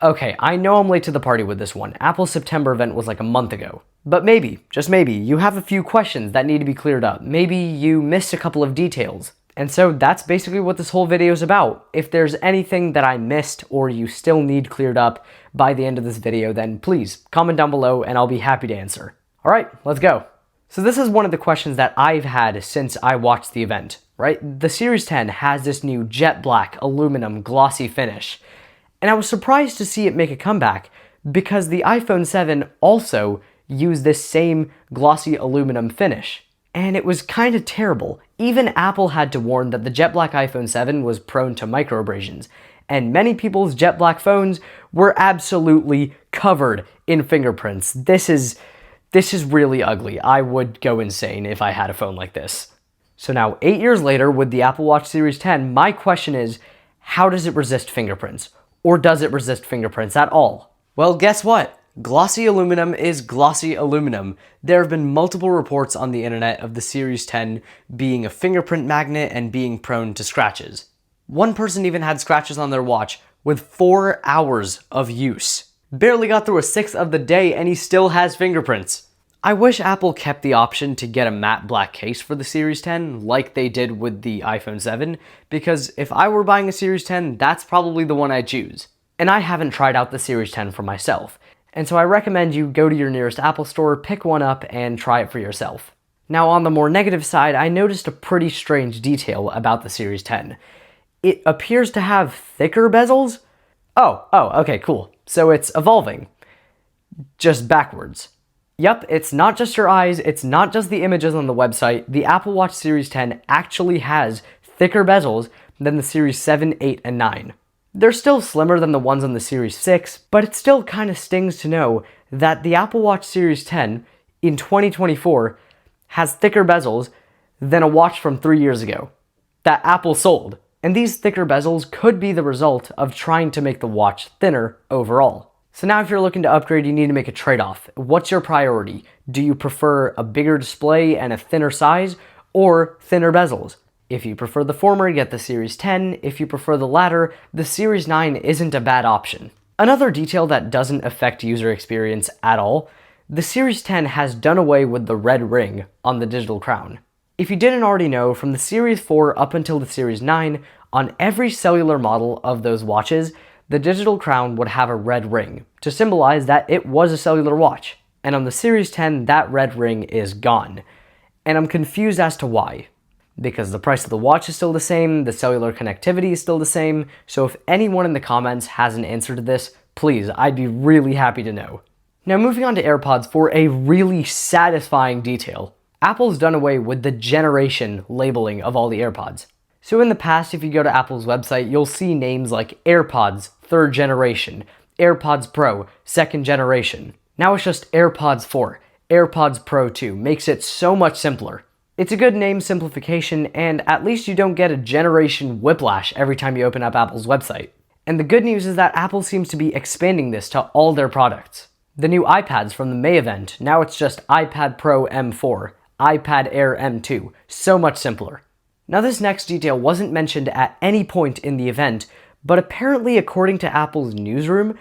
Okay, I know I'm late to the party with this one. Apple's September event was like a month ago. But maybe, just maybe, you have a few questions that need to be cleared up. Maybe you missed a couple of details. And so that's basically what this whole video is about. If there's anything that I missed or you still need cleared up by the end of this video, then please comment down below and I'll be happy to answer. All right, let's go. So this is one of the questions that I've had since I watched the event, right? The Series 10 has this new jet black aluminum glossy finish. And I was surprised to see it make a comeback because the iPhone 7 also used this same glossy aluminum finish. And it was kind of terrible. Even Apple had to warn that the jet black iPhone 7 was prone to microabrasions. And many people's jet black phones were absolutely covered in fingerprints. This is really ugly. I would go insane if I had a phone like this. So now 8 years later with the Apple Watch Series 10, my question is, how does it resist fingerprints? Or does it resist fingerprints at all? Well, guess what? Glossy aluminum is glossy aluminum. There have been multiple reports on the internet of the Series 10 being a fingerprint magnet and being prone to scratches. One person even had scratches on their watch with 4 hours of use. Barely got through a sixth of the day and he still has fingerprints. I wish Apple kept the option to get a matte black case for the Series 10 like they did with the iPhone 7, because if I were buying a Series 10, that's probably the one I'd choose. And I haven't tried out the Series 10 for myself, and so I recommend you go to your nearest Apple store, pick one up, and try it for yourself. Now on the more negative side, I noticed a pretty strange detail about the Series 10. It appears to have thicker bezels. Oh, okay, cool. So it's evolving. Just backwards. Yep, it's not just your eyes, it's not just the images on the website. The Apple Watch Series 10 actually has thicker bezels than the Series 7, 8, and 9. They're still slimmer than the ones on the Series 6, but it still kind of stings to know that the Apple Watch Series 10 in 2024 has thicker bezels than a watch from 3 years ago that Apple sold. And these thicker bezels could be the result of trying to make the watch thinner overall. So now if you're looking to upgrade, you need to make a trade-off. What's your priority? Do you prefer a bigger display and a thinner size, or thinner bezels? If you prefer the former, get the Series 10. If you prefer the latter, the Series 9 isn't a bad option. Another detail that doesn't affect user experience at all, the Series 10 has done away with the red ring on the digital crown. If you didn't already know, from the Series 4 up until the Series 9, on every cellular model of those watches, the digital crown would have a red ring to symbolize that it was a cellular watch. And on the Series 10, that red ring is gone. And I'm confused as to why. Because the price of the watch is still the same, the cellular connectivity is still the same, so if anyone in the comments has an answer to this, please, I'd be really happy to know. Now moving on to AirPods for a really satisfying detail. Apple's done away with the generation labeling of all the AirPods. So in the past, if you go to Apple's website, you'll see names like AirPods 3rd generation, AirPods Pro 2nd generation. Now it's just AirPods 4, AirPods Pro 2, makes it so much simpler. It's a good name simplification, and at least you don't get a generation whiplash every time you open up Apple's website. And the good news is that Apple seems to be expanding this to all their products. The new iPads from the May event, now it's just iPad Pro M4, iPad Air M2, so much simpler. Now this next detail wasn't mentioned at any point in the event, but apparently according to Apple's newsroom,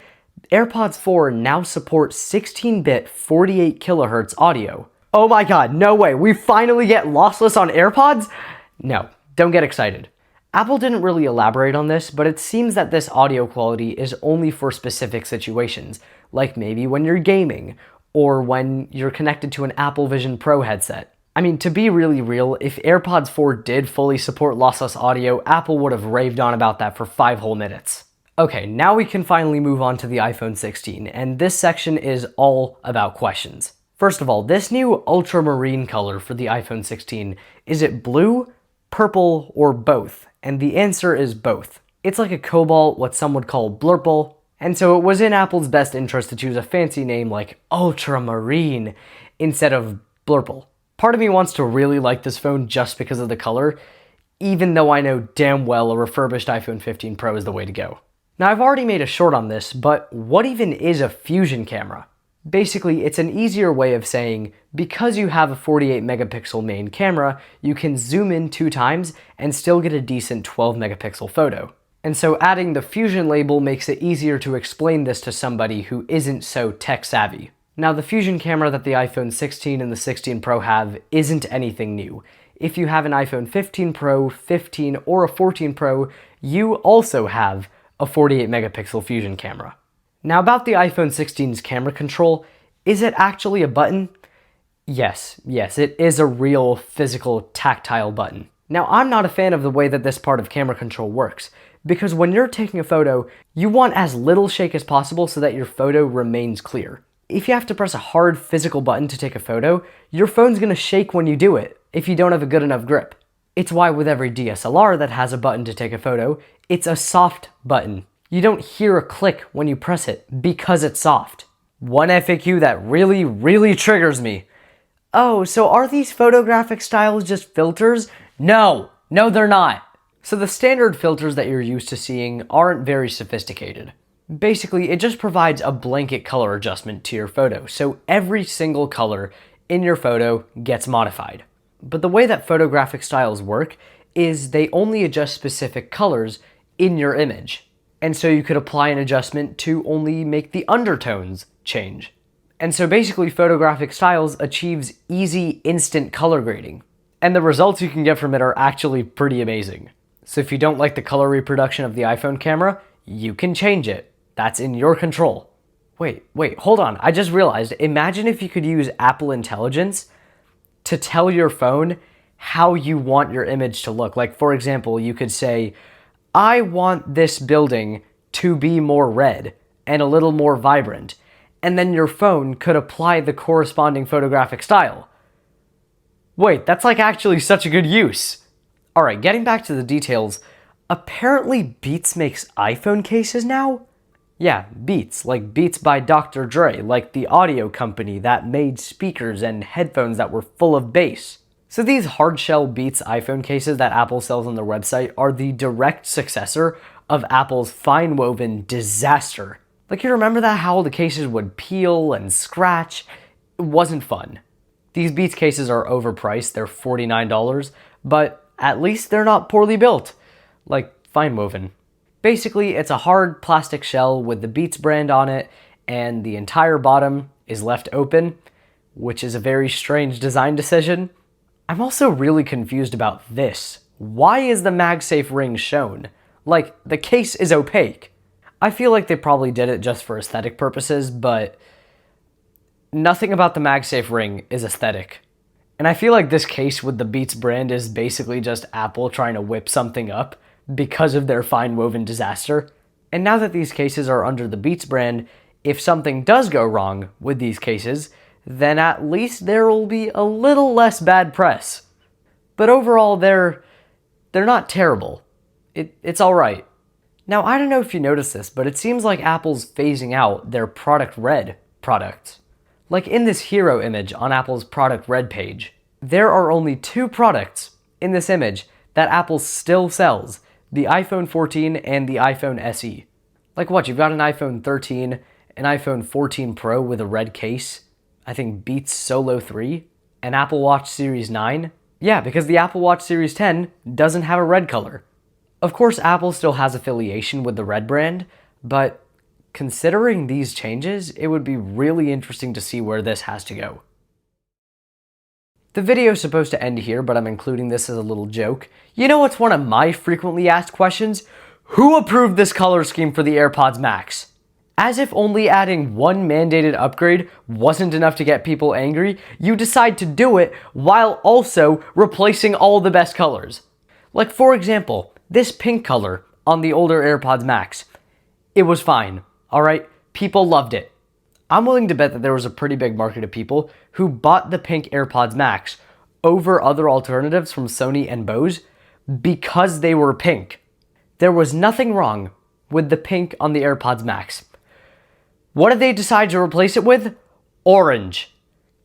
AirPods 4 now support 16-bit 48 kHz audio. Oh my god, no way, we finally get lossless on AirPods? No, don't get excited. Apple didn't really elaborate on this, but it seems that this audio quality is only for specific situations, like maybe when you're gaming, or when you're connected to an Apple Vision Pro headset. I mean, to be really real, if AirPods 4 did fully support lossless audio, Apple would have raved on about that for 5 whole minutes. Okay, now we can finally move on to the iPhone 16, and this section is all about questions. First of all, this new ultramarine color for the iPhone 16, is it blue, purple, or both? And the answer is both. It's like a cobalt, what some would call blurple, and so it was in Apple's best interest to choose a fancy name like ultramarine instead of blurple. Part of me wants to really like this phone just because of the color, even though I know damn well a refurbished iPhone 15 Pro is the way to go. Now I've already made a short on this, but what even is a fusion camera? Basically, it's an easier way of saying, because you have a 48 megapixel main camera, you can zoom in 2 times and still get a decent 12 megapixel photo. And so adding the Fusion label makes it easier to explain this to somebody who isn't so tech savvy. Now, the Fusion camera that the iPhone 16 and the 16 Pro have isn't anything new. If you have an iPhone 15 Pro, 15, or a 14 Pro, you also have a 48 megapixel Fusion camera. Now, about the iPhone 16's camera control, is it actually a button? Yes, it is a real physical tactile button. Now, I'm not a fan of the way that this part of camera control works, because when you're taking a photo, you want as little shake as possible so that your photo remains clear. If you have to press a hard physical button to take a photo, your phone's gonna shake when you do it, if you don't have a good enough grip. It's why with every DSLR that has a button to take a photo, it's a soft button. You don't hear a click when you press it because it's soft. One FAQ that really triggers me. Oh, so are these photographic styles just filters? No, they're not. So the standard filters that you're used to seeing aren't very sophisticated. Basically, it just provides a blanket color adjustment to your photo, so every single color in your photo gets modified. But the way that photographic styles work is they only adjust specific colors in your image. And so you could apply an adjustment to only make the undertones change. And so basically photographic styles achieves easy, instant color grading. And the results you can get from it are actually pretty amazing. So if you don't like the color reproduction of the iPhone camera, you can change it. That's in your control. Wait, hold on. I just realized, imagine if you could use Apple Intelligence to tell your phone how you want your image to look. Like, for example, you could say, I want this building to be more red and a little more vibrant. And then your phone could apply the corresponding photographic style. Wait, that's like actually such a good use. All right, getting back to the details, apparently Beats makes iPhone cases now? Yeah, Beats, like Beats by Dr. Dre, like the audio company that made speakers and headphones that were full of bass. So these hard-shell Beats iPhone cases that Apple sells on their website are the direct successor of Apple's fine-woven disaster. Like, you remember that, how the cases would peel and scratch? It wasn't fun. These Beats cases are overpriced, they're $49, but at least they're not poorly built, like fine-woven. Basically, it's a hard plastic shell with the Beats brand on it, and the entire bottom is left open, which is a very strange design decision. I'm also really confused about this. Why is the MagSafe ring shown? Like, the case is opaque. I feel like they probably did it just for aesthetic purposes, but nothing about the MagSafe ring is aesthetic. And I feel like this case with the Beats brand is basically just Apple trying to whip something up because of their fine-woven disaster. And now that these cases are under the Beats brand, if something does go wrong with these cases, then at least there will be a little less bad press. But overall, they're not terrible. It's alright. Now, I don't know if you noticed this, but it seems like Apple's phasing out their Product Red products. Like in this hero image on Apple's Product Red page, there are only two products in this image that Apple still sells, the iPhone 14 and the iPhone SE. Like what, you've got an iPhone 13, an iPhone 14 Pro with a red case, I think Beats Solo 3, an Apple Watch Series 9? Yeah, because the Apple Watch Series 10 doesn't have a red color. Of course, Apple still has affiliation with the Red brand, but considering these changes, it would be really interesting to see where this has to go. The video is supposed to end here, but I'm including this as a little joke. You know what's one of my frequently asked questions? Who approved this color scheme for the AirPods Max? As if only adding one mandated upgrade wasn't enough to get people angry, you decide to do it while also replacing all the best colors. Like, for example, this pink color on the older AirPods Max. It was fine, alright? People loved it. I'm willing to bet that there was a pretty big market of people who bought the pink AirPods Max over other alternatives from Sony and Bose because they were pink. There was nothing wrong with the pink on the AirPods Max. What did they decide to replace it with? Orange.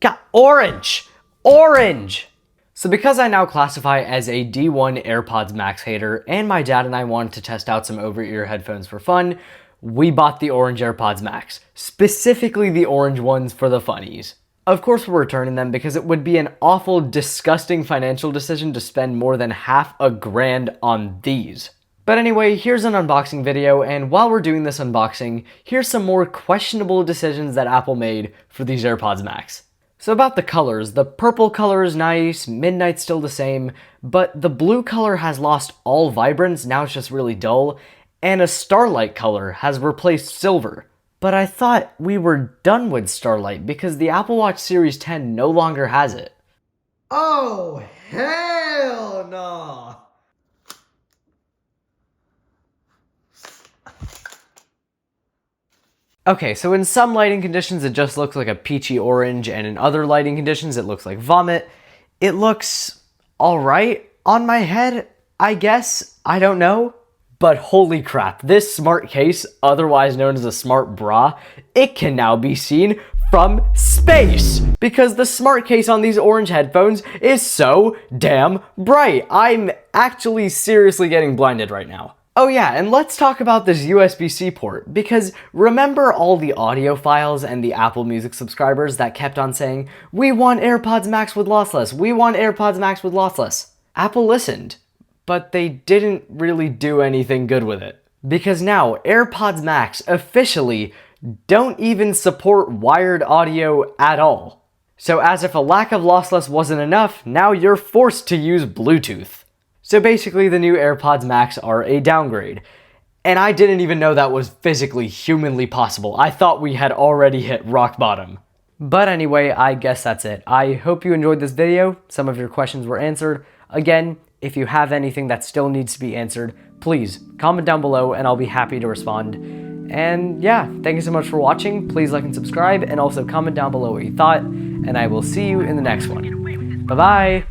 God, orange! Orange! So because I now classify as a D1 AirPods Max hater, and my dad and I wanted to test out some over-ear headphones for fun, we bought the orange AirPods Max, specifically the orange ones for the funnies. Of course we're returning them because it would be an awful, disgusting financial decision to spend more than $500,000 on these. But anyway, here's an unboxing video, and while we're doing this unboxing, here's some more questionable decisions that Apple made for these AirPods Max. So about the colors, the purple color is nice, midnight's still the same, but the blue color has lost all vibrance, now it's just really dull, and a starlight color has replaced silver. But I thought we were done with starlight because the Apple Watch Series 10 no longer has it. Oh, hell no! Okay, so in some lighting conditions it just looks like a peachy orange, and in other lighting conditions it looks like vomit. It looks alright on my head, I guess. I don't know. But holy crap, this smart case, otherwise known as a smart bra, it can now be seen from space! Because the smart case on these orange headphones is so damn bright. I'm actually seriously getting blinded right now. Oh yeah, and let's talk about this USB-C port, because remember all the audio files and the Apple Music subscribers that kept on saying, "We want AirPods Max with lossless, we want AirPods Max with lossless." Apple listened, but they didn't really do anything good with it. Because now, AirPods Max officially don't even support wired audio at all. So as if a lack of lossless wasn't enough, now you're forced to use Bluetooth. So basically the new AirPods Max are a downgrade. And I didn't even know that was physically, humanly possible. I thought we had already hit rock bottom. But anyway, I guess that's it. I hope you enjoyed this video. Some of your questions were answered. Again, if you have anything that still needs to be answered, please comment down below and I'll be happy to respond. And yeah, thank you so much for watching. Please like and subscribe, and also comment down below what you thought, and I will see you in the next one. Bye-bye!